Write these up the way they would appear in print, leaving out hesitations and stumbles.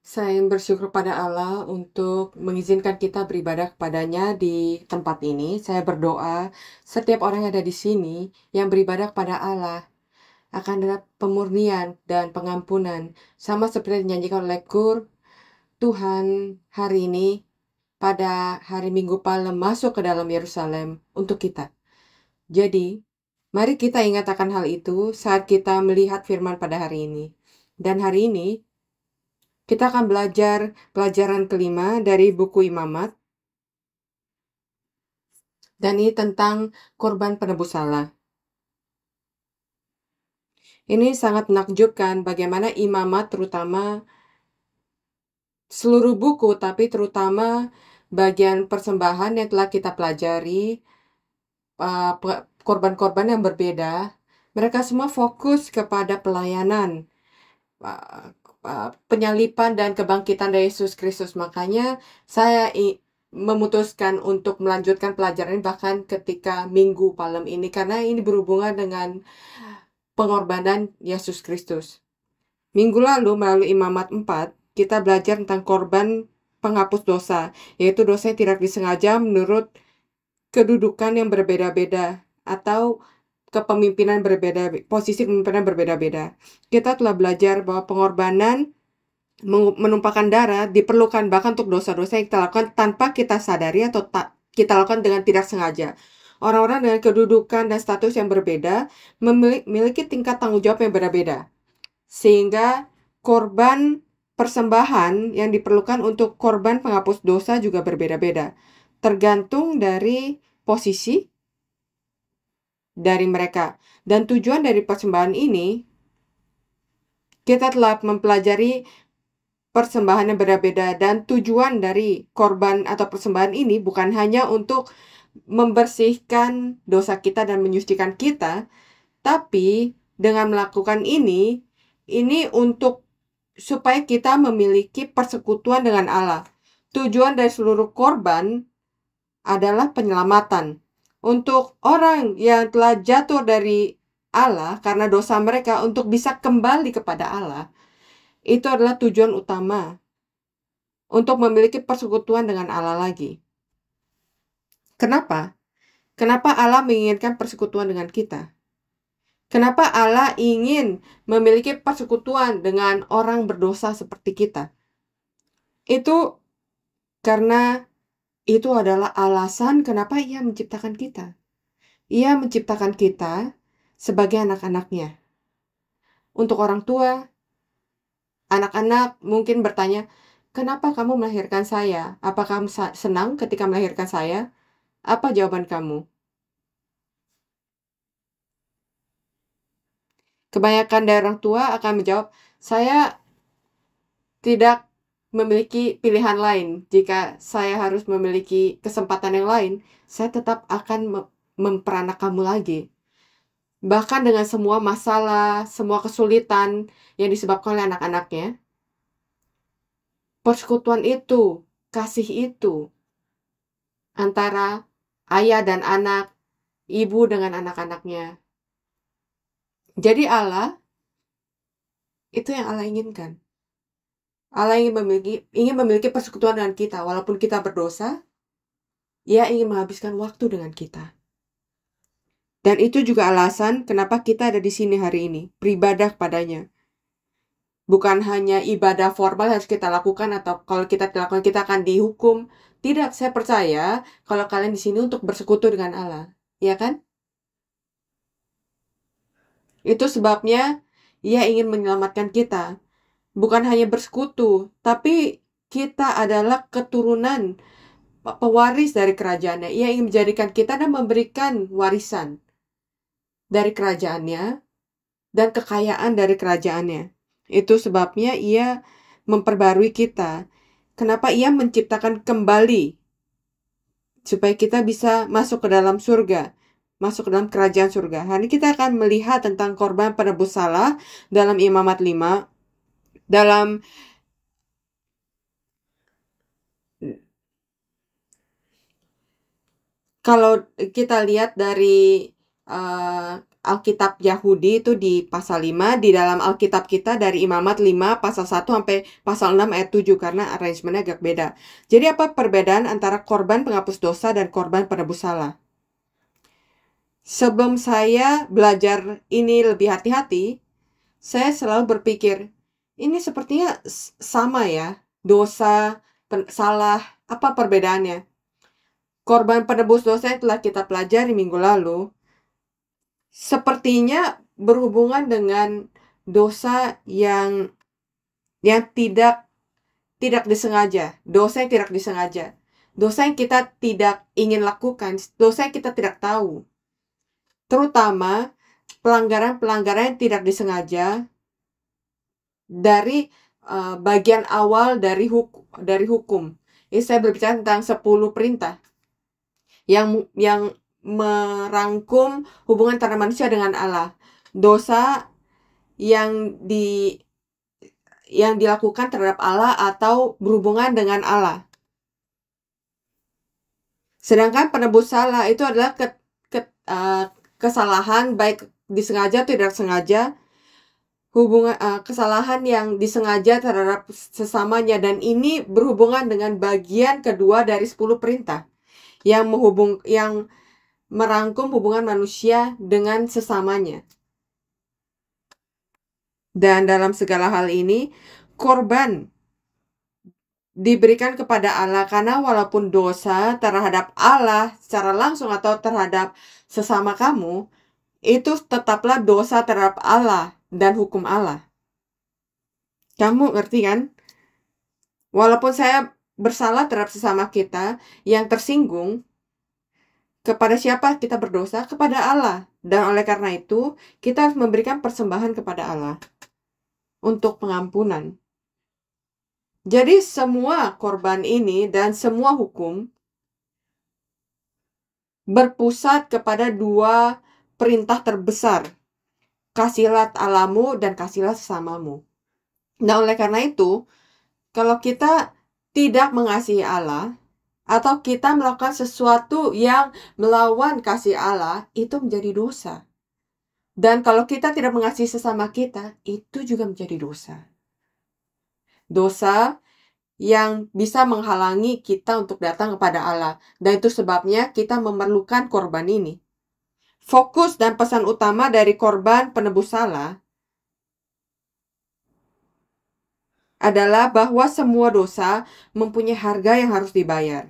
Saya ingin bersyukur pada Allah untuk mengizinkan kita beribadah kepadanya di tempat ini. Saya berdoa setiap orang yang ada di sini yang beribadah kepada Allah akan ada pemurnian dan pengampunan. Sama seperti yang dinyanyikan oleh Kur, Tuhan hari ini pada hari Minggu Palem masuk ke dalam Yerusalem untuk kita. Jadi, mari kita ingat akan hal itu saat kita melihat firman pada hari ini. Dan hari ini, kita akan belajar pelajaran kelima dari buku Imamat, dan ini tentang korban penebus salah. Ini sangat menakjubkan bagaimana Imamat terutama seluruh buku, tapi terutama bagian persembahan yang telah kita pelajari, korban-korban yang berbeda, mereka semua fokus kepada pelayanan, penyalipan dan kebangkitan dari Yesus Kristus. Makanya saya memutuskan untuk melanjutkan pelajaran ini bahkan ketika Minggu Palem ini, karena ini berhubungan dengan pengorbanan Yesus Kristus. Minggu lalu melalui Imamat 4, kita belajar tentang korban penghapus dosa, yaitu dosa yang tidak disengaja menurut kedudukan yang berbeda-beda atau kepemimpinan berbeda, posisi kepemimpinan berbeda-beda. Kita telah belajar bahwa pengorbanan menumpahkan darah diperlukan bahkan untuk dosa-dosa yang kita lakukan tanpa kita sadari atau kita lakukan dengan tidak sengaja. Orang-orang dengan kedudukan dan status yang berbeda memiliki tingkat tanggung jawab yang berbeda. Sehingga korban persembahan yang diperlukan untuk korban penghapus dosa juga berbeda-beda. Tergantung dari posisi dari mereka. Dan tujuan dari persembahan ini, kita telah mempelajari persembahan yang berbeda, dan tujuan dari korban atau persembahan ini bukan hanya untuk membersihkan dosa kita dan menyucikan kita, tapi dengan melakukan ini untuk supaya kita memiliki persekutuan dengan Allah. Tujuan dari seluruh korban adalah penyelamatan. Untuk orang yang telah jatuh dari Allah karena dosa mereka untuk bisa kembali kepada Allah. Itu adalah tujuan utama. Untuk memiliki persekutuan dengan Allah lagi. Kenapa? Kenapa Allah menginginkan persekutuan dengan kita? Kenapa Allah ingin memiliki persekutuan dengan orang berdosa seperti kita? Itu karena itu adalah alasan kenapa Ia menciptakan kita. Ia menciptakan kita sebagai anak-anaknya. Untuk orang tua, anak-anak mungkin bertanya, kenapa kamu melahirkan saya? Apakah kamu senang ketika melahirkan saya? Apa jawaban kamu? Kebanyakan dari orang tua akan menjawab, saya tidak memiliki pilihan lain. Jika saya harus memiliki kesempatan yang lain, saya tetap akan memperanak kamu lagi. Bahkan dengan semua masalah, semua kesulitan yang disebabkan oleh anak-anaknya, persekutuan itu, kasih itu, antara ayah dan anak, ibu dengan anak-anaknya. Jadi Allah, itu yang Allah inginkan. Allah ingin memiliki persekutuan dengan kita. Walaupun kita berdosa, Ia ingin menghabiskan waktu dengan kita. Dan itu juga alasan kenapa kita ada di sini hari ini, beribadah padanya. Bukan hanya ibadah formal harus kita lakukan, atau kalau kita lakukan kita akan dihukum. Tidak, saya percaya kalau kalian di sini untuk bersekutu dengan Allah. Ya kan? Itu sebabnya Ia ingin menyelamatkan kita. Bukan hanya bersekutu, tapi kita adalah keturunan pewaris dari kerajaannya. Ia ingin menjadikan kita dan memberikan warisan dari kerajaannya dan kekayaan dari kerajaannya. Itu sebabnya Ia memperbarui kita. Kenapa Ia menciptakan kembali? Supaya kita bisa masuk ke dalam surga. Masuk ke dalam kerajaan surga. Hari ini kita akan melihat tentang korban penebus salah dalam Imamat 5. Dalam kalau kita lihat dari Alkitab Yahudi itu di pasal 5, di dalam Alkitab kita dari Imamat 5 pasal 1 sampai pasal 6 ayat 7 karena arrangementnya agak beda. Jadi apa perbedaan antara korban penghapus dosa dan korban penebus salah? Sebelum saya belajar ini lebih hati-hati, saya selalu berpikir, ini sepertinya sama ya, dosa, salah, apa perbedaannya? Korban penebus dosa yang telah kita pelajari minggu lalu, sepertinya berhubungan dengan dosa yang tidak disengaja, dosa yang tidak disengaja, dosa yang kita tidak ingin lakukan, dosa yang kita tidak tahu. Terutama pelanggaran-pelanggaran yang tidak disengaja dari bagian awal dari hukum. Ini saya berbicara tentang 10 perintah yang merangkum hubungan antara manusia dengan Allah. Dosa yang dilakukan terhadap Allah atau berhubungan dengan Allah. Sedangkan penebus salah itu adalah kesalahan baik disengaja atau tidak sengaja, kesalahan yang disengaja terhadap sesamanya, dan ini berhubungan dengan bagian kedua dari 10 perintah yang merangkum hubungan manusia dengan sesamanya. Dan dalam segala hal ini, korban diberikan kepada Allah karena walaupun dosa terhadap Allah secara langsung atau terhadap sesama kamu, itu tetaplah dosa terhadap Allah dan hukum Allah. Kamu ngerti kan? Walaupun saya bersalah terhadap sesama kita yang tersinggung, kepada siapa kita berdosa? Kepada Allah. Dan oleh karena itu, kita harus memberikan persembahan kepada Allah untuk pengampunan. Jadi semua korban ini dan semua hukum berpusat kepada 2 perintah terbesar. Kasihilah Allahmu dan kasihilah sesamamu. Nah, oleh karena itu, kalau kita tidak mengasihi Allah, atau kita melakukan sesuatu yang melawan kasih Allah, itu menjadi dosa. Dan kalau kita tidak mengasihi sesama kita, itu juga menjadi dosa. Dosa yang bisa menghalangi kita untuk datang kepada Allah. Dan itu sebabnya kita memerlukan korban ini. Fokus dan pesan utama dari korban penebus salah adalah bahwa semua dosa mempunyai harga yang harus dibayar.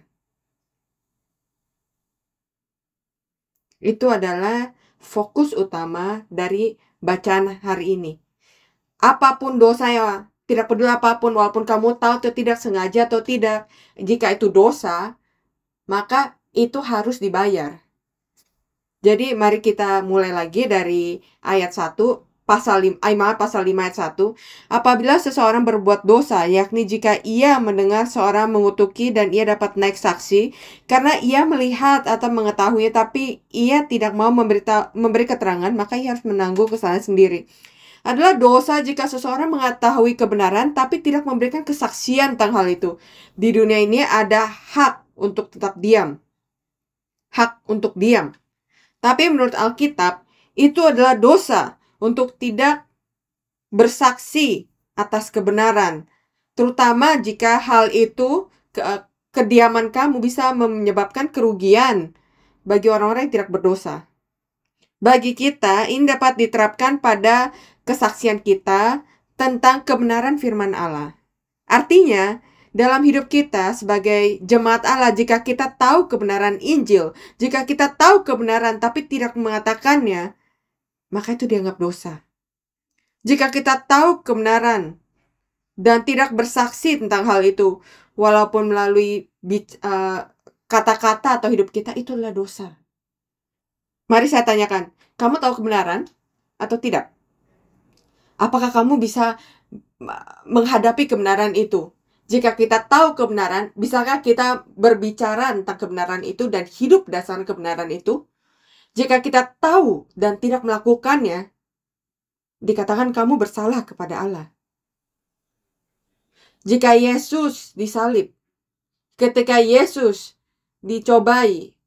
Itu adalah fokus utama dari bacaan hari ini. Apapun dosanya, tidak peduli apapun, walaupun kamu tahu atau tidak, sengaja atau tidak, jika itu dosa, maka itu harus dibayar. Jadi mari kita mulai lagi dari ayat 1, pasal 5 ayat 1. Apabila seseorang berbuat dosa, yakni jika ia mendengar seorang mengutuki dan ia dapat naik saksi, karena ia melihat atau mengetahui tapi ia tidak mau memberi keterangan, maka ia harus menanggung kesalahan sendiri. Adalah dosa jika seseorang mengetahui kebenaran tapi tidak memberikan kesaksian tentang hal itu. Di dunia ini ada hak untuk tetap diam. Hak untuk diam. Tapi menurut Alkitab, itu adalah dosa untuk tidak bersaksi atas kebenaran. Terutama jika hal itu, kediaman kamu bisa menyebabkan kerugian bagi orang-orang yang tidak berdosa. Bagi kita, ini dapat diterapkan pada kesaksian kita tentang kebenaran firman Allah. Artinya, dalam hidup kita sebagai jemaat Allah, jika kita tahu kebenaran Injil, jika kita tahu kebenaran tapi tidak mengatakannya, maka itu dianggap dosa. Jika kita tahu kebenaran dan tidak bersaksi tentang hal itu, walaupun melalui kata-kata atau hidup kita, itu adalah dosa. Mari saya tanyakan, kamu tahu kebenaran atau tidak? Apakah kamu bisa menghadapi kebenaran itu? Jika kita tahu kebenaran, bisakah kita berbicara tentang kebenaran itu dan hidup berdasarkan kebenaran itu? Jika kita tahu dan tidak melakukannya, dikatakan kamu bersalah kepada Allah. Jika Yesus disalib, ketika Yesus dicobai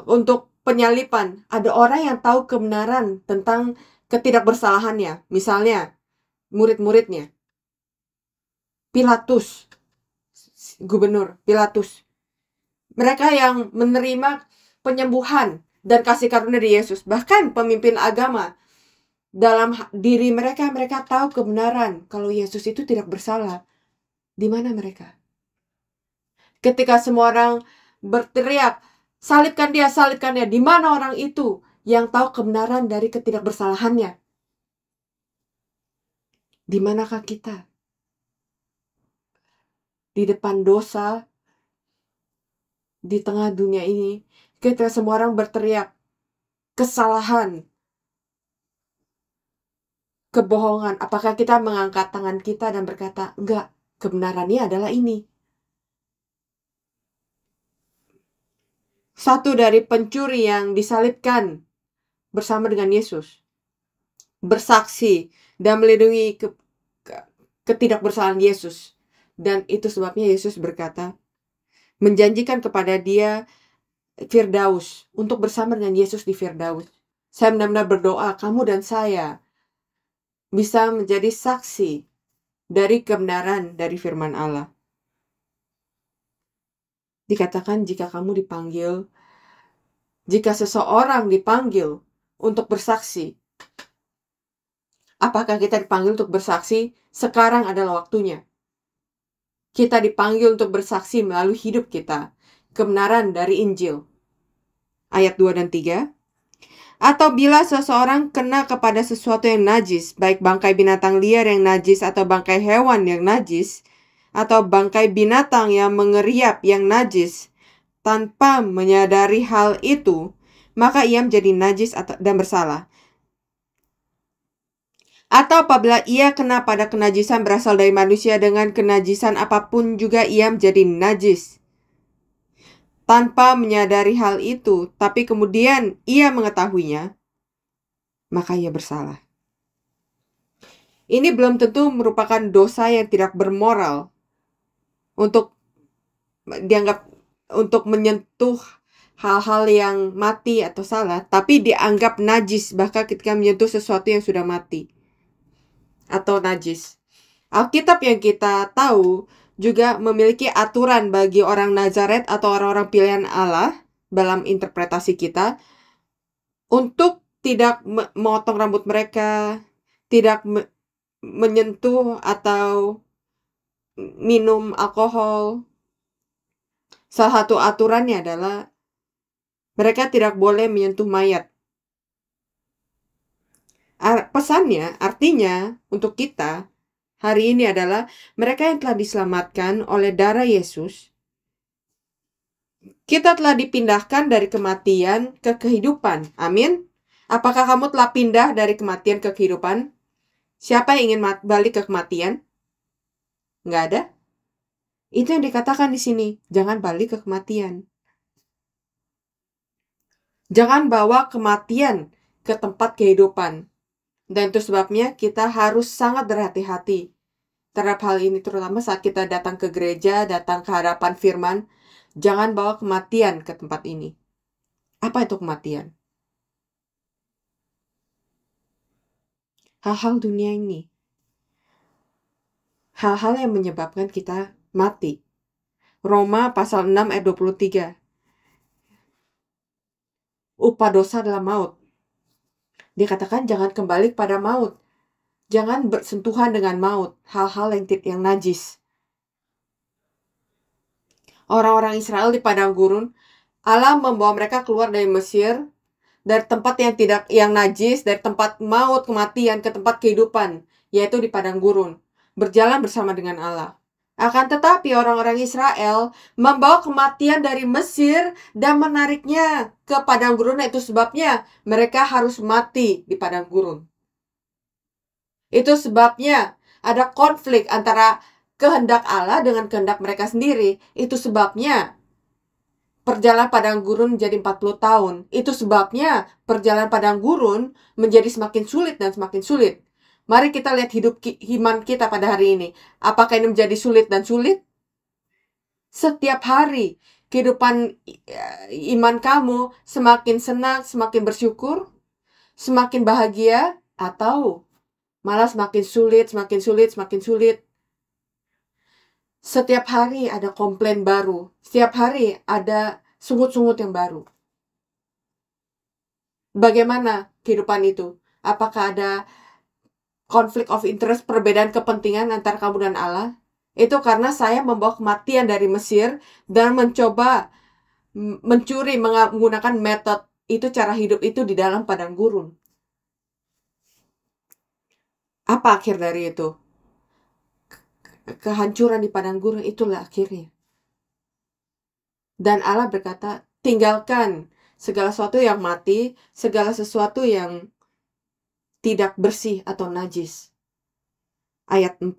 untuk penyalipan, ada orang yang tahu kebenaran tentang ketidakbersalahannya. Misalnya, murid-muridnya. Pilatus, gubernur Pilatus. Mereka yang menerima penyembuhan dan kasih karunia dari Yesus. Bahkan pemimpin agama, dalam diri mereka, mereka tahu kebenaran kalau Yesus itu tidak bersalah. Di mana mereka? Ketika semua orang berteriak, salibkan dia, salibkan dia. Di mana orang itu yang tahu kebenaran dari ketidakbersalahannya? Di manakah kita? Di depan dosa, di tengah dunia ini, ketika semua orang berteriak kesalahan, kebohongan, apakah kita mengangkat tangan kita dan berkata, enggak, kebenarannya adalah ini? Satu dari pencuri yang disalibkan bersama dengan Yesus bersaksi dan melindungi ketidakbersalahan Yesus. Dan itu sebabnya Yesus berkata, menjanjikan kepada dia Firdaus, untuk bersama dengan Yesus di Firdaus. Saya benar-benar berdoa kamu dan saya bisa menjadi saksi dari kebenaran dari firman Allah. Dikatakan jika kamu dipanggil, jika seseorang dipanggil untuk bersaksi, apakah kita dipanggil untuk bersaksi? Sekarang adalah waktunya. Kita dipanggil untuk bersaksi melalui hidup kita, kebenaran dari Injil. Ayat 2 dan 3. Atau bila seseorang kena kepada sesuatu yang najis, baik bangkai binatang liar yang najis atau bangkai hewan yang najis, atau bangkai binatang yang mengeriap yang najis, tanpa menyadari hal itu, maka ia menjadi najis dan bersalah. Atau apabila ia kena pada kenajisan berasal dari manusia, dengan kenajisan apapun juga ia menjadi najis. Tanpa menyadari hal itu, tapi kemudian ia mengetahuinya, maka ia bersalah. Ini belum tentu merupakan dosa yang tidak bermoral untuk dianggap untuk menyentuh hal-hal yang mati atau salah, tapi dianggap najis bahkan ketika menyentuh sesuatu yang sudah mati atau najis. Alkitab yang kita tahu juga memiliki aturan bagi orang Nazaret atau orang-orang pilihan Allah dalam interpretasi kita untuk tidak memotong rambut mereka, tidak menyentuh atau minum alkohol. Salah satu aturannya adalah mereka tidak boleh menyentuh mayat. Pesannya, artinya untuk kita hari ini adalah mereka yang telah diselamatkan oleh darah Yesus, kita telah dipindahkan dari kematian ke kehidupan. Amin. Apakah kamu telah pindah dari kematian ke kehidupan? Siapa yang ingin balik ke kematian? Nggak ada. Itu yang dikatakan di sini. Jangan balik ke kematian. Jangan bawa kematian ke tempat kehidupan. Dan itu sebabnya kita harus sangat berhati-hati terhadap hal ini, terutama saat kita datang ke gereja, datang ke hadapan firman. Jangan bawa kematian ke tempat ini. Apa itu kematian? Hal-hal dunia ini. Hal-hal yang menyebabkan kita mati. Roma pasal 6 ayat 23. Upah dosa adalah maut. Dia katakan jangan kembali pada maut. Jangan bersentuhan dengan maut. Hal-hal yang najis. Orang-orang Israel di padang gurun, Allah membawa mereka keluar dari Mesir, dari tempat yang najis, dari tempat maut, kematian, ke tempat kehidupan, yaitu di padang gurun, berjalan bersama dengan Allah. Akan tetapi orang-orang Israel membawa kematian dari Mesir dan menariknya ke padang gurun. Itu sebabnya mereka harus mati di padang gurun. Itu sebabnya ada konflik antara kehendak Allah dengan kehendak mereka sendiri. Itu sebabnya perjalanan padang gurun menjadi 40 tahun. Itu sebabnya perjalanan padang gurun menjadi semakin sulit dan semakin sulit. Mari kita lihat hidup iman kita pada hari ini. Apakah ini menjadi sulit dan sulit? Setiap hari kehidupan iman kamu semakin senang, semakin bersyukur, semakin bahagia, atau malah semakin sulit, semakin sulit, semakin sulit. Setiap hari ada komplain baru, setiap hari ada sungut-sungut yang baru. Bagaimana kehidupan itu? Apakah ada konflik of interest, perbedaan kepentingan antara kamu dan Allah? Itu karena saya membawa kematian dari Mesir dan mencoba mencuri menggunakan metode itu, cara hidup itu di dalam padang gurun. Apa akhir dari itu? Kehancuran di padang gurun, itulah akhirnya. Dan Allah berkata, tinggalkan segala sesuatu yang mati, segala sesuatu yang tidak bersih atau najis. Ayat 4.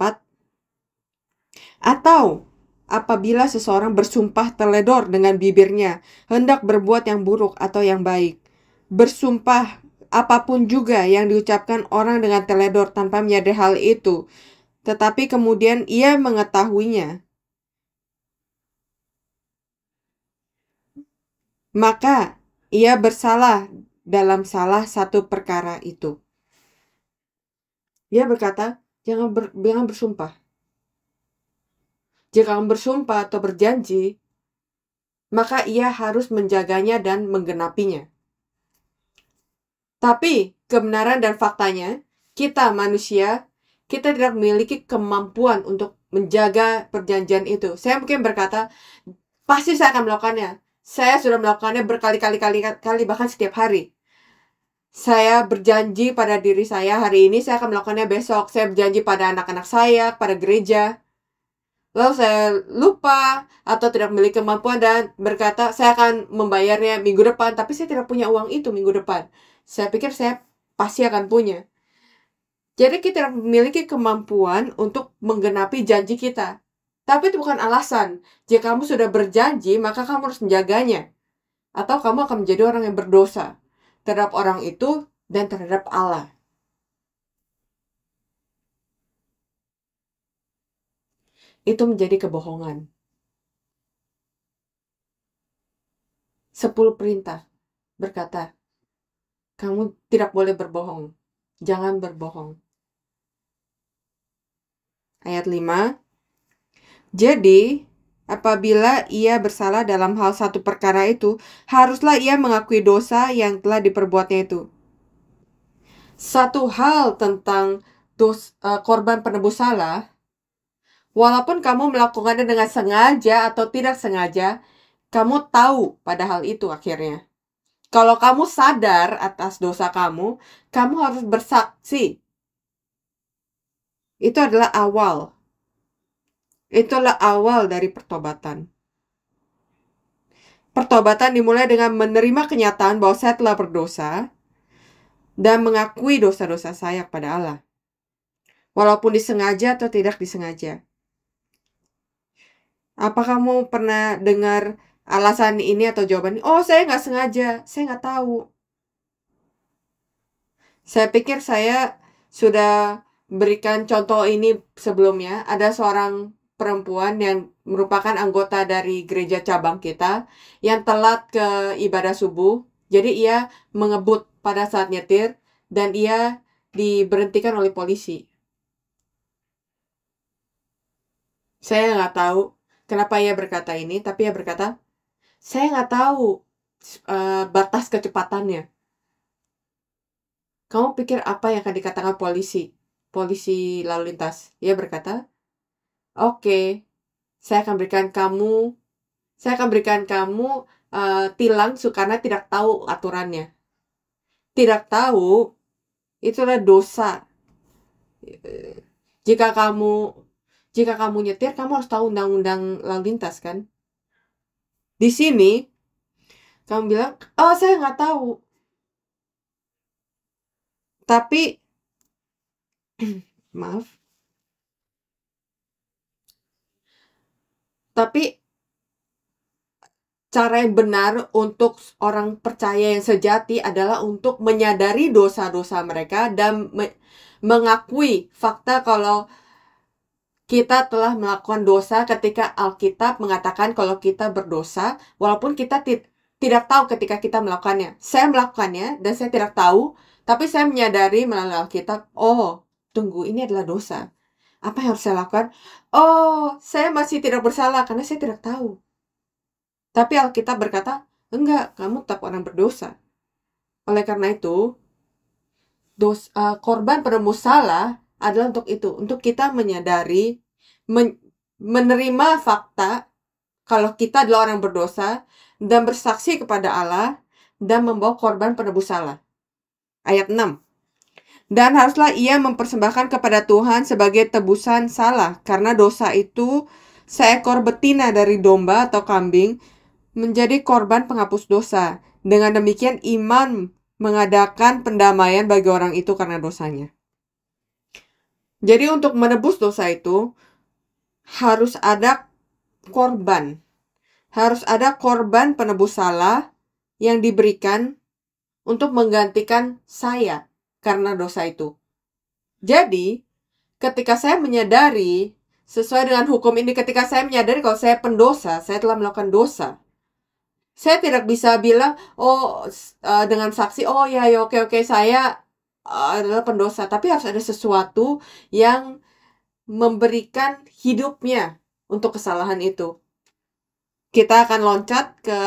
Atau apabila seseorang bersumpah teledor dengan bibirnya, hendak berbuat yang buruk atau yang baik, bersumpah apapun juga yang diucapkan orang dengan teledor tanpa menyadari hal itu, tetapi kemudian ia mengetahuinya, maka ia bersalah dalam salah satu perkara itu. Dia berkata, jangan bersumpah. Jika kamu bersumpah atau berjanji, maka ia harus menjaganya dan menggenapinya. Tapi kebenaran dan faktanya, kita manusia, kita tidak memiliki kemampuan untuk menjaga perjanjian itu. Saya mungkin berkata, pasti saya akan melakukannya. Saya sudah melakukannya berkali-kali, bahkan setiap hari. Saya berjanji pada diri saya, hari ini saya akan melakukannya besok. Saya berjanji pada anak-anak saya, pada gereja. Lalu saya lupa atau tidak memiliki kemampuan dan berkata, saya akan membayarnya minggu depan. Tapi saya tidak punya uang itu minggu depan. Saya pikir saya pasti akan punya. Jadi kita tidak memiliki kemampuan untuk menggenapi janji kita. Tapi itu bukan alasan. Jika kamu sudah berjanji, maka kamu harus menjaganya. Atau kamu akan menjadi orang yang berdosa terhadap orang itu dan terhadap Allah. Itu menjadi kebohongan. 10 perintah berkata, kamu tidak boleh berbohong. Jangan berbohong. Ayat 5. Jadi, apabila ia bersalah dalam hal satu perkara itu, haruslah ia mengakui dosa yang telah diperbuatnya itu. Satu hal tentang korban penebus salah, walaupun kamu melakukannya dengan sengaja atau tidak sengaja, kamu tahu pada hal itu akhirnya. Kalau kamu sadar atas dosa kamu harus bersaksi. Itu adalah awal. Itulah awal dari pertobatan. Pertobatan dimulai dengan menerima kenyataan bahwa saya telah berdosa dan mengakui dosa-dosa saya kepada Allah. Walaupun disengaja atau tidak disengaja. Apa kamu pernah dengar alasan ini atau jawaban ini? Oh, saya nggak sengaja. Saya nggak tahu. Saya pikir saya sudah berikan contoh ini sebelumnya. Ada seorang perempuan yang merupakan anggota dari gereja cabang kita yang telat ke ibadah subuh. Jadi ia mengebut pada saat nyetir dan ia diberhentikan oleh polisi. Saya nggak tahu kenapa ia berkata ini, tapi ia berkata, saya nggak tahu batas kecepatannya. Kamu pikir apa yang akan dikatakan polisi lalu lintas? Ia berkata, oke, saya akan berikan kamu tilang karena tidak tahu aturannya. Tidak tahu, itulah dosa. Jika kamu nyetir, kamu harus tahu undang-undang lalu lintas kan? Di sini, kamu bilang, oh saya nggak tahu. Tapi, maaf. Tapi, cara yang benar untuk orang percaya yang sejati adalah untuk menyadari dosa-dosa mereka dan mengakui fakta kalau kita telah melakukan dosa ketika Alkitab mengatakan kalau kita berdosa, walaupun kita tidak tahu ketika kita melakukannya. Saya melakukannya dan saya tidak tahu, tapi saya menyadari melalui Alkitab, oh, tunggu, ini adalah dosa. Apa yang harus saya lakukan? Oh, saya masih tidak bersalah karena saya tidak tahu. Tapi Alkitab berkata, enggak, kamu tetap orang berdosa. Oleh karena itu, korban penebus salah adalah untuk itu, untuk kita menyadari, menerima fakta kalau kita adalah orang berdosa dan bersaksi kepada Allah dan membawa korban penebus salah. Ayat 6. Dan haruslah ia mempersembahkan kepada Tuhan sebagai tebusan salah, karena dosa itu seekor betina dari domba atau kambing menjadi korban penghapus dosa. Dengan demikian iman mengadakan pendamaian bagi orang itu karena dosanya. Jadi untuk menebus dosa itu harus ada korban. Harus ada korban penebus salah yang diberikan untuk menggantikan saya karena dosa itu. Jadi, ketika saya menyadari, sesuai dengan hukum ini, ketika saya menyadari kalau saya pendosa, saya telah melakukan dosa, saya tidak bisa bilang, dengan saksi, ya, oke, saya adalah pendosa. Tapi harus ada sesuatu yang memberikan hidupnya untuk kesalahan itu. Kita akan loncat ke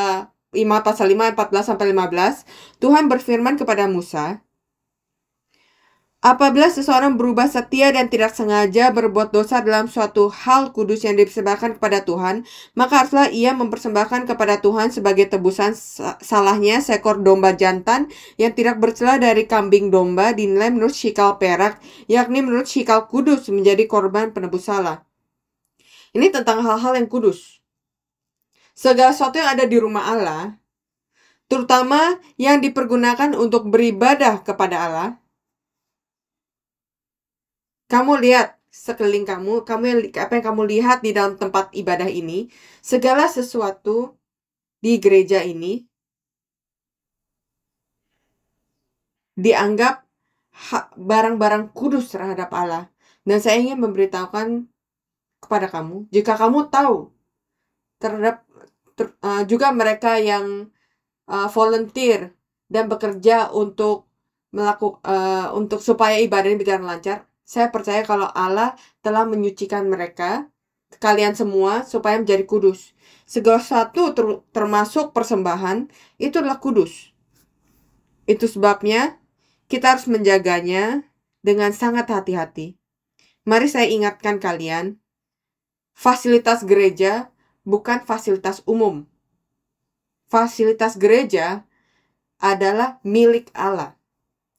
pasal 5, 14-15. Tuhan berfirman kepada Musa, apabila seseorang berubah setia dan tidak sengaja berbuat dosa dalam suatu hal kudus yang dipersembahkan kepada Tuhan, maka haruslah ia mempersembahkan kepada Tuhan sebagai tebusan salahnya seekor domba jantan yang tidak bercela dari kambing domba dinilai menurut shikal perak, yakni menurut shikal kudus menjadi korban penebus salah. Ini tentang hal-hal yang kudus. Segala sesuatu yang ada di rumah Allah, terutama yang dipergunakan untuk beribadah kepada Allah, kamu lihat sekeliling kamu apa yang kamu lihat di dalam tempat ibadah ini, segala sesuatu di gereja ini dianggap barang-barang kudus terhadap Allah. Dan saya ingin memberitahukan kepada kamu, jika kamu tahu terhadap juga mereka yang volunteer dan bekerja untuk untuk supaya ibadah ini berjalan lancar, saya percaya kalau Allah telah menyucikan mereka, kalian semua, supaya menjadi kudus. Segala sesuatu termasuk persembahan, itu adalah kudus. Itu sebabnya kita harus menjaganya dengan sangat hati-hati. Mari saya ingatkan kalian, fasilitas gereja bukan fasilitas umum. Fasilitas gereja adalah milik Allah.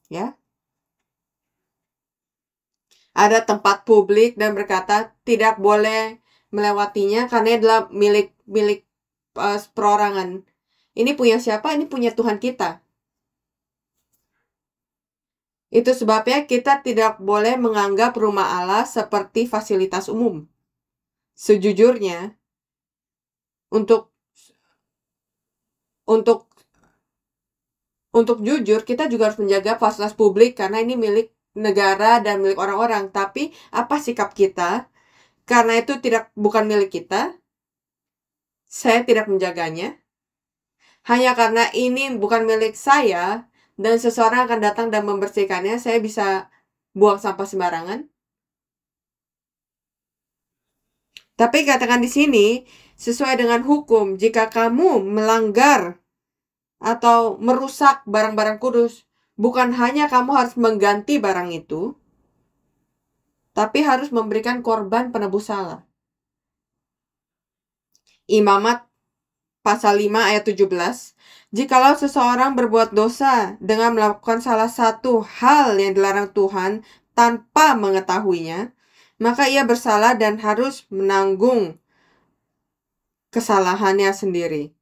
Ya. Ada tempat publik dan berkata tidak boleh melewatinya karena adalah milik perorangan. Ini punya siapa? Ini punya Tuhan kita. Itu sebabnya kita tidak boleh menganggap rumah Allah seperti fasilitas umum. Sejujurnya, untuk jujur, kita juga harus menjaga fasilitas publik karena ini milik negara dan milik orang-orang. Tapi apa sikap kita? Karena itu bukan milik kita, saya tidak menjaganya. Hanya karena ini bukan milik saya dan seseorang akan datang dan membersihkannya, saya bisa buang sampah sembarangan. Tapi katakan di sini, sesuai dengan hukum, jika kamu melanggar atau merusak barang-barang kudus, bukan hanya kamu harus mengganti barang itu, tapi harus memberikan korban penebus salah. Imamat pasal 5 ayat 17. Jikalau seseorang berbuat dosa dengan melakukan salah satu hal yang dilarang Tuhan tanpa mengetahuinya, maka ia bersalah dan harus menanggung kesalahannya sendiri.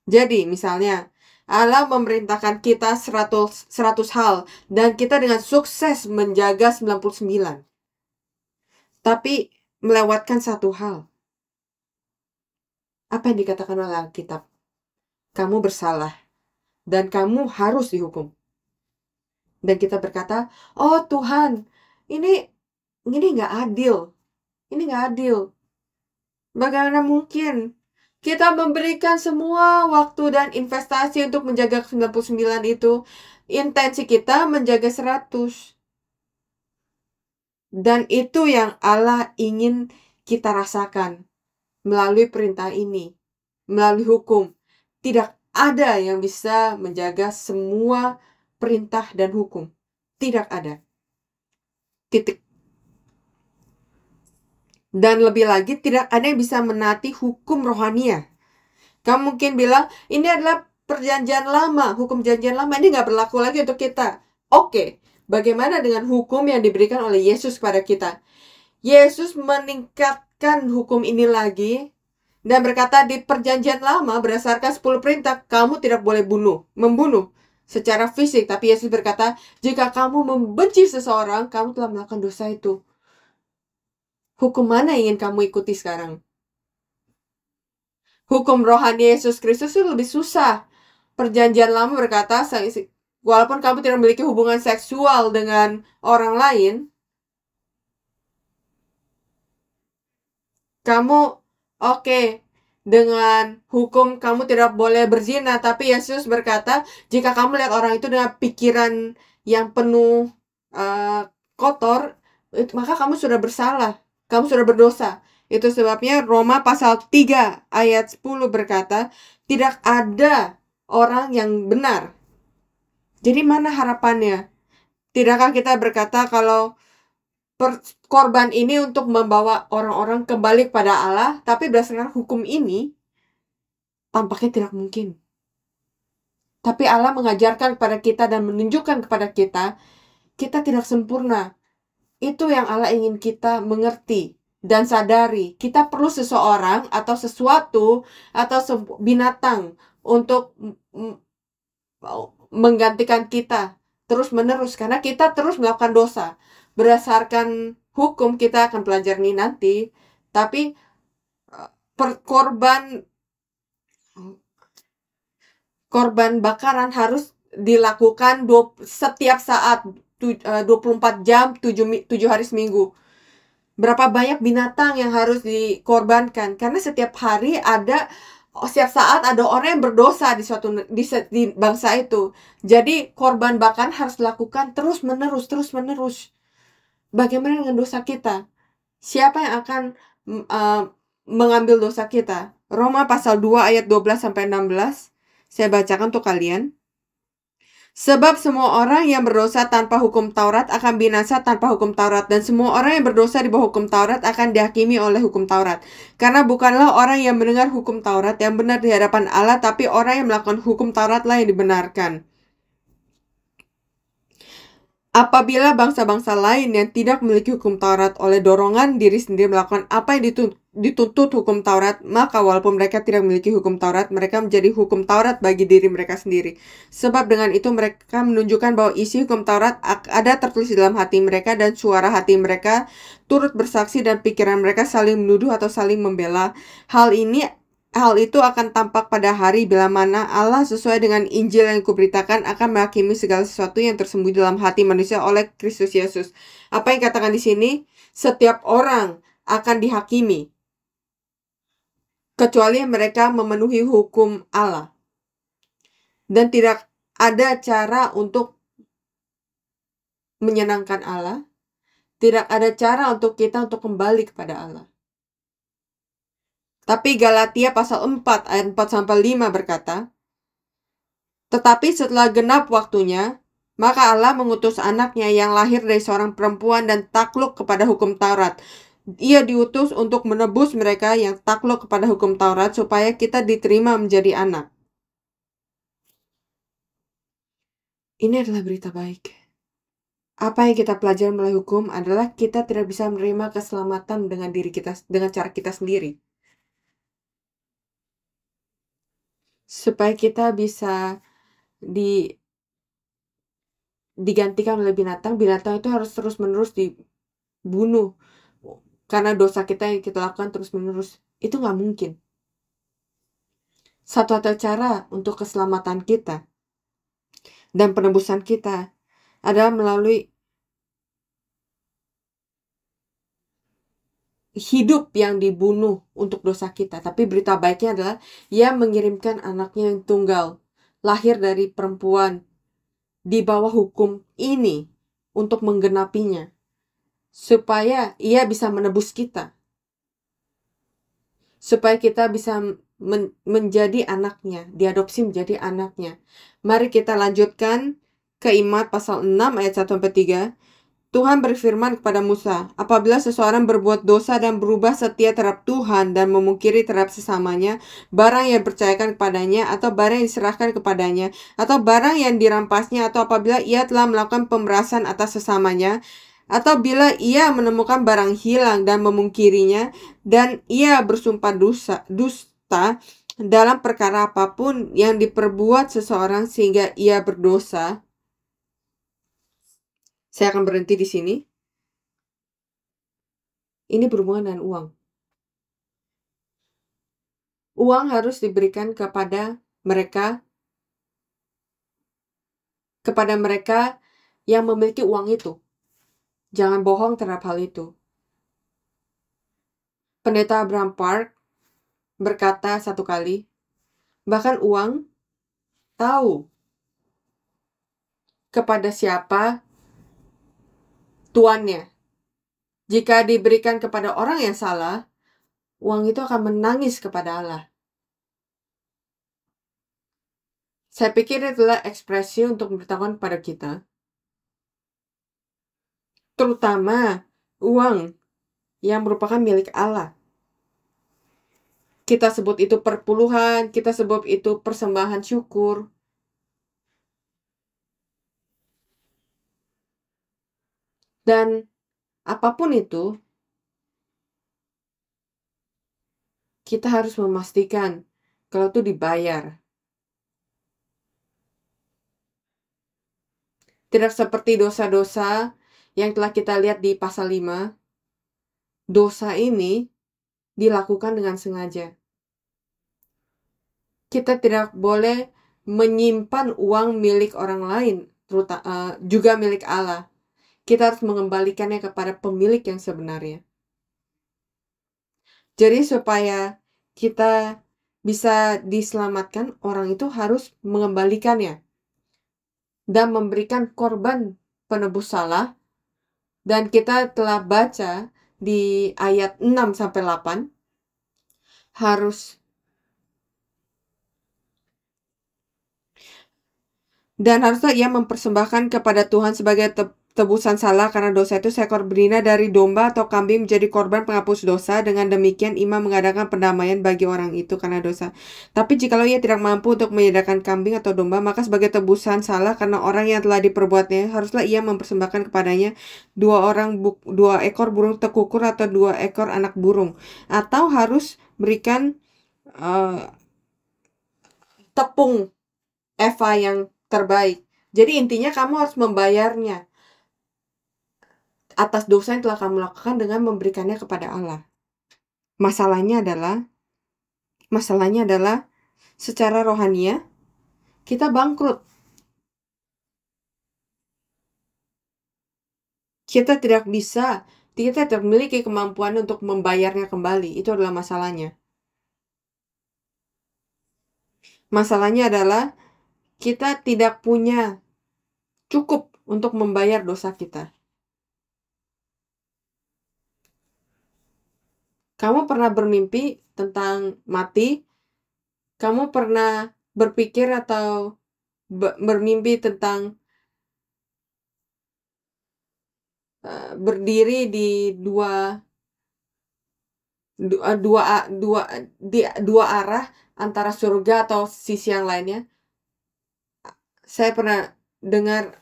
Jadi, misalnya, Allah memerintahkan kita 100 hal dan kita dengan sukses menjaga 99. Tapi melewatkan satu hal. Apa yang dikatakan oleh Alkitab? Kamu bersalah dan kamu harus dihukum. Dan kita berkata, oh Tuhan, ini Ini nggak adil. Ini nggak adil. Bagaimana mungkin kita memberikan semua waktu dan investasi untuk menjaga 99 itu, intensi kita menjaga 100. Dan itu yang Allah ingin kita rasakan melalui perintah ini, melalui hukum. Tidak ada yang bisa menjaga semua perintah dan hukum. Tidak ada. Titik. Dan lebih lagi, tidak ada yang bisa menaati hukum rohania. Kamu mungkin bilang, ini adalah perjanjian lama, hukum perjanjian lama, ini nggak berlaku lagi untuk kita. Oke, bagaimana dengan hukum yang diberikan oleh Yesus kepada kita? Yesus meningkatkan hukum ini lagi, dan berkata di perjanjian lama berdasarkan 10 perintah, kamu tidak boleh membunuh secara fisik. Tapi Yesus berkata, jika kamu membenci seseorang, kamu telah melakukan dosa itu. Hukum mana yang ingin kamu ikuti sekarang? Hukum rohani Yesus Kristus itu lebih susah. Perjanjian lama berkata, walaupun kamu tidak memiliki hubungan seksual dengan orang lain, kamu oke. Dengan hukum kamu tidak boleh berzina. Tapi Yesus berkata, jika kamu lihat orang itu dengan pikiran yang penuh kotor, maka kamu sudah bersalah. Kamu sudah berdosa. Itu sebabnya Roma pasal 3 ayat 10 berkata, tidak ada orang yang benar. Jadi mana harapannya? Tidakkah kita berkata kalau korban ini untuk membawa orang-orang kembali kepada Allah, tapi berdasarkan hukum ini, tampaknya tidak mungkin. Tapi Allah mengajarkan kepada kita dan menunjukkan kepada kita, kita tidak sempurna. Itu yang Allah ingin kita mengerti dan sadari. Kita perlu seseorang atau sesuatu atau binatang untuk menggantikan kita terus-menerus. Karena kita terus melakukan dosa. Berdasarkan hukum kita akan pelajari ini nanti. Tapi korban bakaran harus dilakukan setiap saat 24 jam 7 hari seminggu. Berapa banyak binatang yang harus dikorbankan? Karena setiap hari setiap saat ada orang yang berdosa di bangsa itu. Jadi korban bakaran harus dilakukan terus-menerus. Bagaimana dengan dosa kita? Siapa yang akan mengambil dosa kita? Roma pasal 2 ayat 12 sampai 16. Saya bacakan untuk kalian. Sebab semua orang yang berdosa tanpa hukum Taurat akan binasa tanpa hukum Taurat. Dan semua orang yang berdosa di bawah hukum Taurat akan dihakimi oleh hukum Taurat. Karena bukanlah orang yang mendengar hukum Taurat yang benar di hadapan Allah, tapi orang yang melakukan hukum Taurat lah yang dibenarkan. Apabila bangsa-bangsa lain yang tidak memiliki hukum Taurat oleh dorongan diri sendiri melakukan apa yang dituntut hukum Taurat, maka walaupun mereka tidak memiliki hukum Taurat, mereka menjadi hukum Taurat bagi diri mereka sendiri. Sebab dengan itu mereka menunjukkan bahwa isi hukum Taurat ada tertulis di dalam hati mereka, dan suara hati mereka turut bersaksi dan pikiran mereka saling menuduh atau saling membela. Hal itu akan tampak pada hari bila mana Allah sesuai dengan Injil yang kuberitakan akan menghakimi segala sesuatu yang tersembunyi dalam hati manusia oleh Kristus Yesus. Apa yang katakan di sini? Setiap orang akan dihakimi kecuali mereka memenuhi hukum Allah. Dan tidak ada cara untuk menyenangkan Allah. Tidak ada cara untuk kita untuk kembali kepada Allah. Tapi Galatia pasal 4 ayat 4-5 berkata, tetapi setelah genap waktunya, maka Allah mengutus anaknya yang lahir dari seorang perempuan dan takluk kepada hukum Taurat. Ia diutus untuk menebus mereka yang takluk kepada hukum Taurat supaya kita diterima menjadi anak. Ini adalah berita baik. Apa yang kita pelajari melalui hukum adalah kita tidak bisa menerima keselamatan dengan diri kita, dengan cara kita sendiri. Supaya kita bisa digantikan oleh binatang itu harus terus-menerus dibunuh. Karena dosa kita yang kita lakukan terus-menerus. Itu nggak mungkin. Satu-satunya cara untuk keselamatan kita dan penebusan kita adalah melalui hidup yang dibunuh untuk dosa kita. Tapi berita baiknya adalah Ia mengirimkan anaknya yang tunggal, lahir dari perempuan di bawah hukum ini untuk menggenapinya, supaya Ia bisa menebus kita, supaya kita bisa menjadi anaknya, diadopsi menjadi anaknya. Mari kita lanjutkan ke Imat pasal 6 ayat 1-3. Tuhan berfirman kepada Musa, apabila seseorang berbuat dosa dan berubah setia terhadap Tuhan dan memungkiri terhadap sesamanya, barang yang dipercayakan kepadanya atau barang yang diserahkan kepadanya, atau barang yang dirampasnya, atau apabila ia telah melakukan pemerasan atas sesamanya, atau bila ia menemukan barang hilang dan memungkirinya, dan ia bersumpah dusta dalam perkara apapun yang diperbuat seseorang sehingga ia berdosa. Saya akan berhenti di sini. Ini berhubungan dengan uang. Uang harus diberikan kepada mereka yang memiliki uang itu. Jangan bohong terhadap hal itu. Pendeta Abraham Park berkata satu kali, bahkan uang tahu kepada siapa tuannya. Jika diberikan kepada orang yang salah, uang itu akan menangis kepada Allah. Saya pikir itulah ekspresi untuk memberitahukan kepada kita, terutama uang yang merupakan milik Allah. Kita sebut itu perpuluhan, kita sebut itu persembahan syukur. Dan apapun itu, kita harus memastikan kalau itu dibayar. Tidak seperti dosa-dosa yang telah kita lihat di pasal 5. Dosa ini dilakukan dengan sengaja. Kita tidak boleh menyimpan uang milik orang lain, juga milik Allah. Kita harus mengembalikannya kepada pemilik yang sebenarnya. Jadi supaya kita bisa diselamatkan, orang itu harus mengembalikannya dan memberikan korban penebus salah. Dan kita telah baca di ayat 6-8, harusnya ia mempersembahkan kepada Tuhan sebagai tebusan salah karena dosa itu seekor betina dari domba atau kambing menjadi korban penghapus dosa. Dengan demikian imam mengadakan pendamaian bagi orang itu karena dosa. Tapi jikalau ia tidak mampu untuk menyediakan kambing atau domba, maka sebagai tebusan salah karena orang yang telah diperbuatnya, haruslah ia mempersembahkan kepadanya 2 ekor burung tekukur atau 2 ekor anak burung, atau harus berikan tepung eva yang terbaik. Jadi intinya kamu harus membayarnya atas dosa yang telah kamu lakukan dengan memberikannya kepada Allah. Masalahnya adalah secara rohania kita bangkrut. Kita tidak memiliki kemampuan untuk membayarnya kembali. Itu adalah masalahnya. Masalahnya adalah kita tidak punya cukup untuk membayar dosa kita. Kamu pernah bermimpi tentang mati? Kamu pernah berpikir atau bermimpi tentang berdiri di dua arah antara surga atau sisi yang lainnya? Saya pernah dengar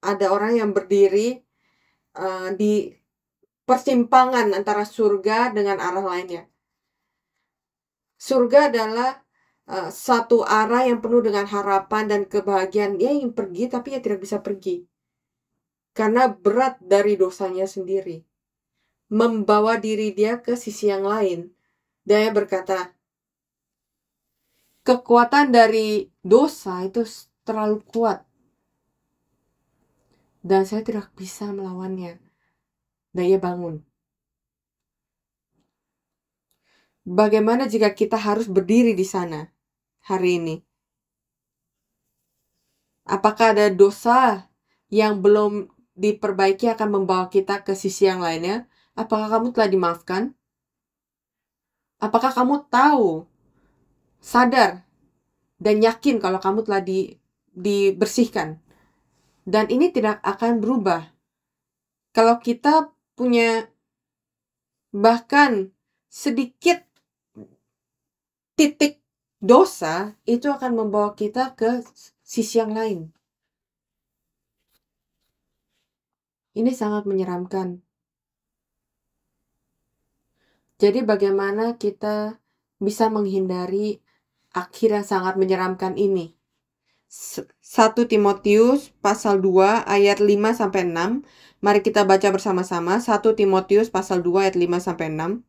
ada orang yang berdiri di persimpangan antara surga dengan arah lainnya. Surga adalah satu arah yang penuh dengan harapan dan kebahagiaan. Dia ingin pergi tapi dia tidak bisa pergi karena berat dari dosanya sendiri membawa diri dia ke sisi yang lain. Dia berkata, kekuatan dari dosa itu terlalu kuat dan saya tidak bisa melawannya. Dan ia bangun. Bagaimana jika kita harus berdiri di sana hari ini? Apakah ada dosa yang belum diperbaiki akan membawa kita ke sisi yang lainnya? Apakah kamu telah dimaafkan? Apakah kamu tahu, sadar, dan yakin kalau kamu telah dibersihkan? Dan ini tidak akan berubah. Kalau kita punya bahkan sedikit titik dosa, itu akan membawa kita ke sisi yang lain. Ini sangat menyeramkan. Jadi bagaimana kita bisa menghindari akhir yang sangat menyeramkan ini? 1 Timotius pasal 2 ayat 5-6. Mari kita baca bersama-sama. 1 Timotius pasal 2 ayat 5-6.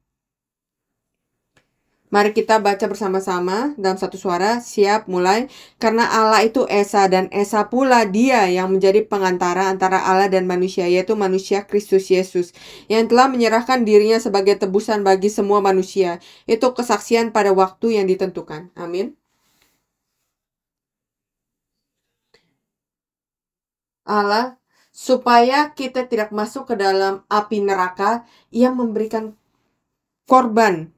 Mari kita baca bersama-sama dalam satu suara. Siap, mulai. Karena Allah itu Esa, dan Esa pula Dia yang menjadi pengantara antara Allah dan manusia, yaitu manusia Kristus Yesus, yang telah menyerahkan dirinya sebagai tebusan bagi semua manusia. Itu kesaksian pada waktu yang ditentukan. Amin. Allah, supaya kita tidak masuk ke dalam api neraka, Ia memberikan korban.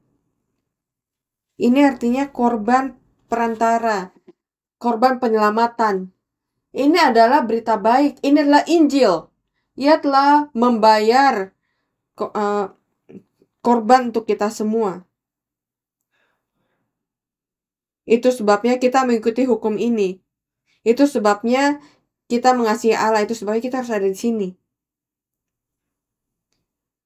Ini artinya korban perantara, korban penyelamatan. Ini adalah berita baik, ini adalah Injil. Ia telah membayar korban untuk kita semua. Itu sebabnya kita mengikuti hukum ini. Itu sebabnya kita mengasihi Allah, itu sebabnya kita harus ada di sini.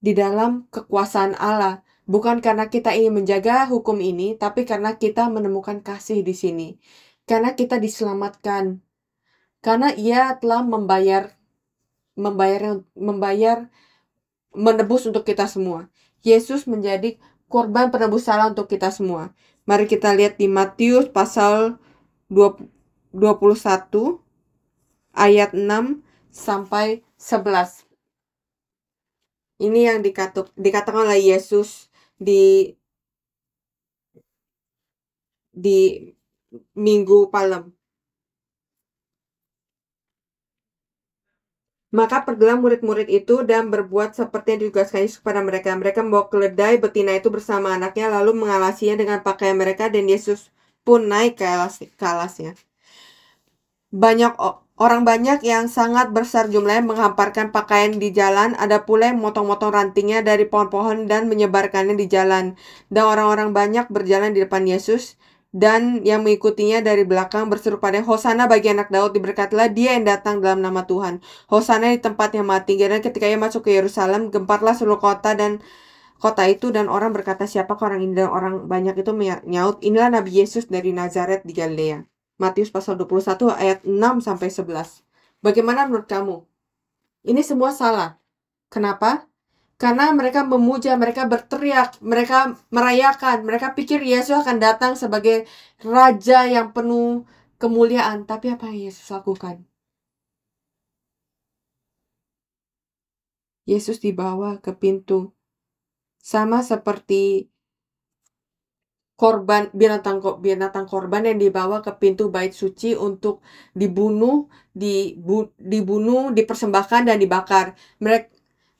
Di dalam kekuasaan Allah. Bukan karena kita ingin menjaga hukum ini, tapi karena kita menemukan kasih di sini. Karena kita diselamatkan. Karena Ia telah menebus untuk kita semua. Yesus menjadi korban penebus salah untuk kita semua. Mari kita lihat di Matius pasal 21 ayat 6-11. Ini yang dikatakan oleh Yesus di Minggu Palem. Maka pergilah murid-murid itu dan berbuat seperti yang ditugaskan Yesus kepada mereka. Mereka membawa keledai betina itu bersama anaknya, lalu mengalasinya dengan pakaian mereka, dan Yesus pun naik ke alasnya. Orang banyak yang sangat besar jumlahnya menghamparkan pakaian di jalan. Ada pula yang memotong-motong rantingnya dari pohon-pohon dan menyebarkannya di jalan. Dan orang-orang banyak berjalan di depan Yesus, dan yang mengikutinya dari belakang berseru padanya, Hosana bagi anak Daud, diberkatilah Dia yang datang dalam nama Tuhan. Hosana di tempat yang maha tinggi. Dan ketika Ia masuk ke Yerusalem, gemparlah seluruh kota itu, dan orang berkata, siapakah orang ini? Dan orang banyak itu menyaut, inilah Nabi Yesus dari Nazaret di Galilea. Matius pasal 21 ayat 6-11. Bagaimana menurut kamu? Ini semua salah. Kenapa? Karena mereka memuja, mereka berteriak, mereka merayakan, mereka pikir Yesus akan datang sebagai raja yang penuh kemuliaan. Tapi apa yang Yesus lakukan? Yesus dibawa ke pintu. Sama seperti binatang korban yang dibawa ke pintu bait suci untuk dibunuh, dipersembahkan dan dibakar.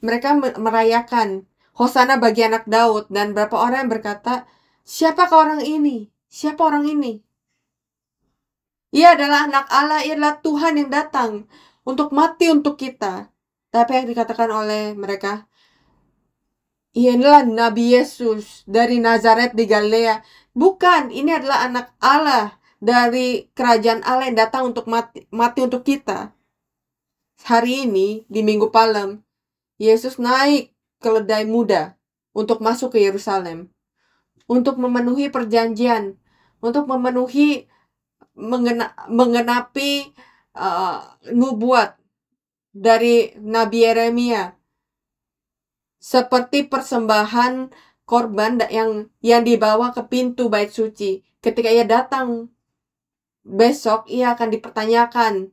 Mereka merayakan Hosana bagi anak Daud, dan berapa orang yang berkata, siapakah orang ini? Siapa orang ini? Ia adalah anak Allah, ia adalah Tuhan yang datang untuk mati untuk kita. Tapi yang dikatakan oleh mereka, inilah Nabi Yesus dari Nazaret di Galilea. Bukan, ini adalah anak Allah dari kerajaan Allah yang datang untuk mati untuk kita. Hari ini, di Minggu Palem, Yesus naik keledai muda untuk masuk ke Yerusalem. Untuk memenuhi perjanjian. Untuk menggenapi nubuat dari Nabi Yeremia. Seperti persembahan korban yang dibawa ke pintu bait suci. Ketika Ia datang besok, Ia akan dipertanyakan.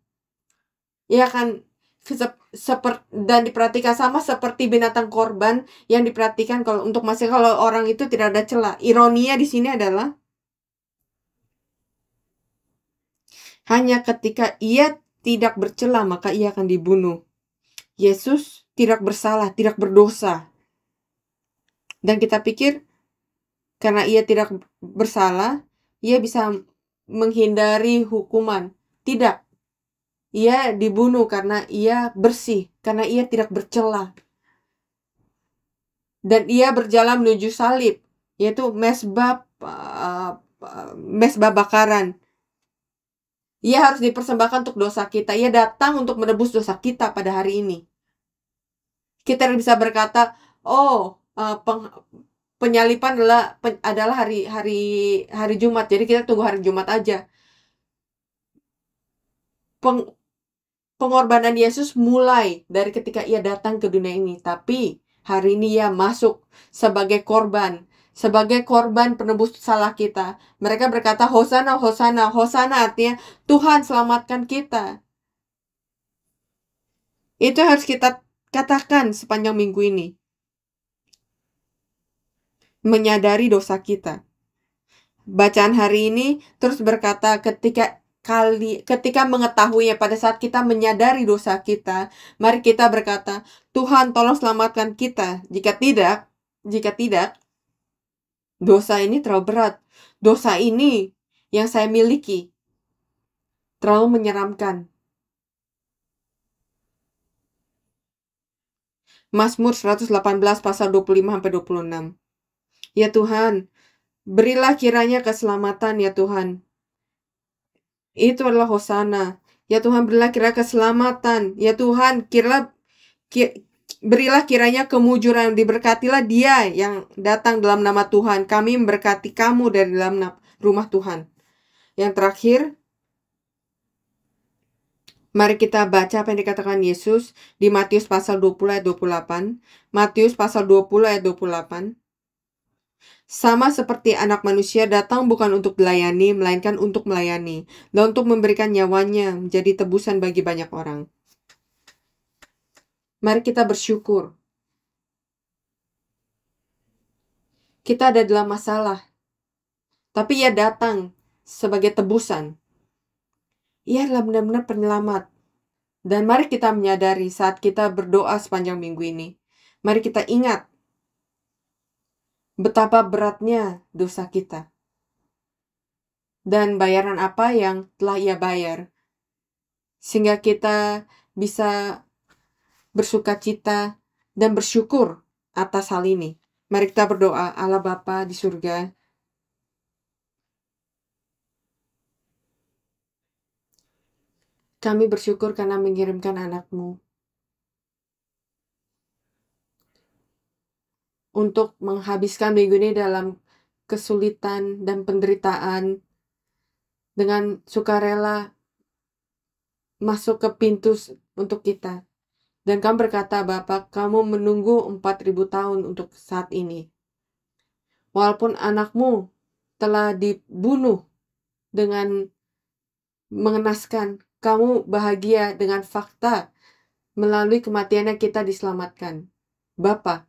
dan diperhatikan sama seperti binatang korban yang diperhatikan kalau orang itu tidak ada celah. Ironinya di sini adalah hanya ketika ia tidak bercela maka ia akan dibunuh. Yesus tidak bersalah, tidak berdosa. Dan kita pikir karena ia tidak bersalah, ia bisa menghindari hukuman. Tidak. Ia dibunuh karena ia bersih, karena ia tidak bercela. Dan ia berjalan menuju salib, yaitu mesbah bakaran. Ia harus dipersembahkan untuk dosa kita. Ia datang untuk menebus dosa kita pada hari ini. Kita bisa berkata, penyaliban adalah hari Jumat, jadi kita tunggu hari Jumat aja. Pengorbanan Yesus mulai dari ketika ia datang ke dunia ini, tapi hari ini ia masuk sebagai korban penebus salah kita. Mereka berkata, Hosana, Hosana. Hosana artinya Tuhan selamatkan kita. Itu harus kita katakan sepanjang minggu ini. Menyadari dosa kita. Bacaan hari ini terus berkata ketika mengetahuinya, pada saat kita menyadari dosa kita, mari kita berkata, Tuhan tolong selamatkan kita. Jika tidak, dosa ini terlalu berat. Dosa ini yang saya miliki terlalu menyeramkan. Mazmur 118 pasal 25-26. Ya Tuhan, berilah kiranya keselamatan ya Tuhan. Itu adalah Hosana. Ya Tuhan, berilah kiranya keselamatan. Ya Tuhan, berilah kiranya kemujuran. Diberkatilah dia yang datang dalam nama Tuhan. Kami memberkati kamu dari dalam rumah Tuhan. Yang terakhir, mari kita baca apa yang dikatakan Yesus di Matius pasal 20 ayat 28. Matius pasal 20 ayat 28. Sama seperti anak manusia datang bukan untuk dilayani, melainkan untuk melayani, dan untuk memberikan nyawanya menjadi tebusan bagi banyak orang. Mari kita bersyukur. Kita ada dalam masalah, tapi ia datang sebagai tebusan. Ia adalah benar-benar penyelamat. Dan mari kita menyadari saat kita berdoa sepanjang minggu ini. Mari kita ingat betapa beratnya dosa kita. Dan bayaran apa yang telah ia bayar. Sehingga kita bisa bersukacita dan bersyukur atas hal ini. Mari kita berdoa. Allah Bapa di surga, kami bersyukur karena mengirimkan anak-Mu untuk menghabiskan minggu ini dalam kesulitan dan penderitaan, dengan sukarela masuk ke pintu untuk kita. Dan kami berkata, Bapa, kamu menunggu 4.000 tahun untuk saat ini. Walaupun anak-Mu telah dibunuh dengan mengenaskan, kamu bahagia dengan fakta melalui kematiannya kita diselamatkan. Bapa,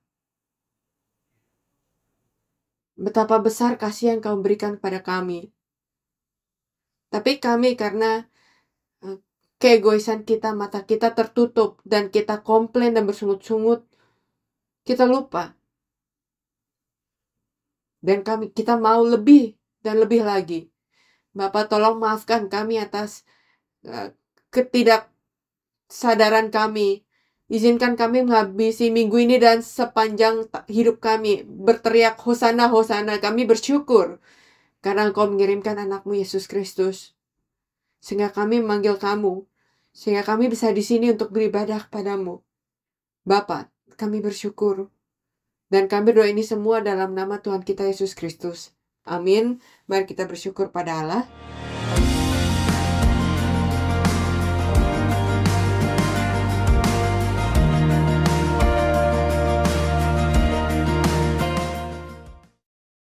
betapa besar kasih yang Kau berikan kepada kami. Tapi kami karena keegoisan kita, mata kita tertutup, dan kita komplain dan bersungut-sungut, kita lupa. Dan kita mau lebih dan lebih lagi. Bapak tolong maafkan kami atas ketidaksadaran kami. Izinkan kami menghabisi minggu ini dan sepanjang hidup kami berteriak Hosana, Hosana. Kami bersyukur karena Engkau mengirimkan anak-Mu Yesus Kristus. Sehingga kami memanggil kamu. Sehingga kami bisa di sini untuk beribadah kepadamu. Bapa, kami bersyukur. Dan kami berdoa ini semua dalam nama Tuhan kita Yesus Kristus. Amin. Mari kita bersyukur pada Allah.